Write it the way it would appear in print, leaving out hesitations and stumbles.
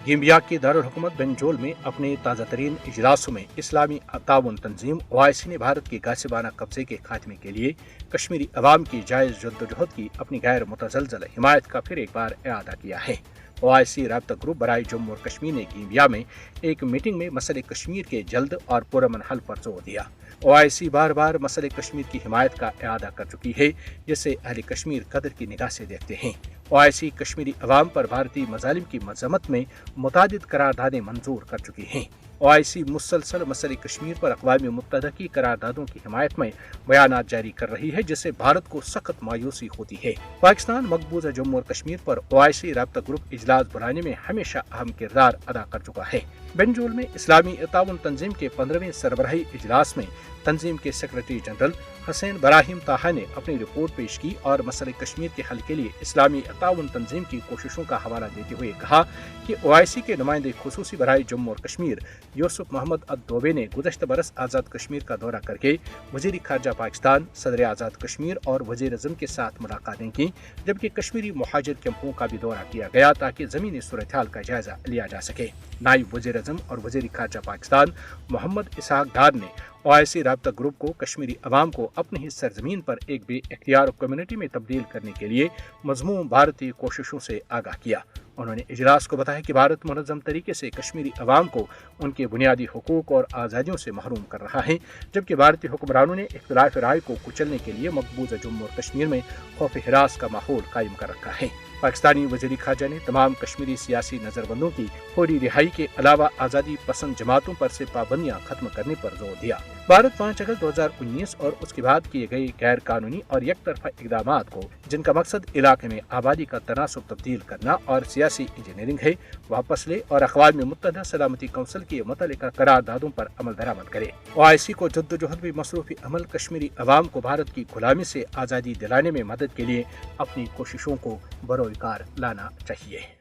Gambia کی دارالحکومت بنجول میں اپنے تازہ ترین اجلاسوں میں اسلامی تعاون تنظیم OIC نے بھارت کے غاصبانہ قبضے کے خاتمے کے لیے کشمیری عوام کی جائز جدوجہد کی اپنی غیر متزلزل حمایت کا پھر ایک بار اعادہ کیا ہے۔ OIC رابطہ گروپ برائے جموں اور کشمیر نے گیمبیا میں ایک میٹنگ میں مسئلہ کشمیر کے جلد اور پرامن حل پر زور دیا۔ OIC بار بار مسئلہ کشمیر کی حمایت کا اعادہ کر چکی ہے، جسے اہل کشمیر قدر کی نگاہ سے دیکھتے ہیں۔ OIC کشمیری عوام پر بھارتی مظالم کی مذمت میں متعدد قراردادیں منظور کر چکی ہیں۔ OIC مسلسل مسئلہ کشمیر پر اقوام متحدہ کی قراردادوں کی حمایت میں بیانات جاری کر رہی ہے، جس سے بھارت کو سخت مایوسی ہوتی ہے۔ پاکستان مقبوضہ جموں اور کشمیر پر OIC رابطہ گروپ اجلاس بلانے میں ہمیشہ اہم کردار ادا کر چکا ہے۔ بنجول میں اسلامی تعاون تنظیم کے 15ویں سربراہی اجلاس میں تنظیم کے سیکرٹری جنرل حسین براہیم طاہا نے اپنی رپورٹ پیش کی اور مسئلہ کشمیر کے حل کے لیے اسلامی تعاون تنظیم کی کوششوں کا حوالہ دیتے ہوئے کہا کہ OIC کے نمائندے خصوصی برائے جموں اور کشمیر یوسف محمد الدوبے نے گزشتہ برس آزاد کشمیر کا دورہ کر کے وزیر خارجہ پاکستان، صدر آزاد کشمیر اور وزیر اعظم کے ساتھ ملاقاتیں کی، جبکہ کشمیری مہاجر کیمپوں کا بھی دورہ کیا گیا تاکہ زمینی صورتحال کا جائزہ لیا جا سکے۔ نائب وزیر اعظم اور وزیر خارجہ پاکستان محمد اسحاق ڈار نے OIC رابطہ گروپ کو کشمیری عوام کو اپنی ہی سرزمین پر ایک بے اختیار کمیونٹی میں تبدیل کرنے کے لیے مذموم بھارتی کوششوں سے آگاہ کیا۔ انہوں نے اجلاس کو بتایا کہ بھارت منظم طریقے سے کشمیری عوام کو ان کے بنیادی حقوق اور آزادیوں سے محروم کر رہا ہے، جبکہ بھارتی حکمرانوں نے اختلاف رائے کو کچلنے کے لیے مقبوضہ جموں اور کشمیر میں خوف ہراس کا ماحول قائم کر رکھا ہے۔ پاکستانی وزیر خارجہ نے تمام کشمیری سیاسی نظر بندوں کی فوری رہائی کے علاوہ آزادی پسند جماعتوں پر سے پابندیاں ختم کرنے پر زور دیا۔ بھارت 5 اگست 2019 اور اس کے بعد کیے گئے غیر قانونی اور یک طرفہ اقدامات کو، جن کا مقصد علاقے میں آبادی کا تناسب تبدیل کرنا اور سیاسی انجینئرنگ ہے، واپس لے اور اقوام متحدہ سلامتی کونسل کے متعلقہ قراردادوں پر عمل درآمد کرے۔ OIC کو جدوجہد میں مصروف عمل کشمیری عوام کو بھارت کی غلامی سے آزادی دلانے میں مدد کے لیے اپنی کوششوں کو بروئے کار لانا چاہیے۔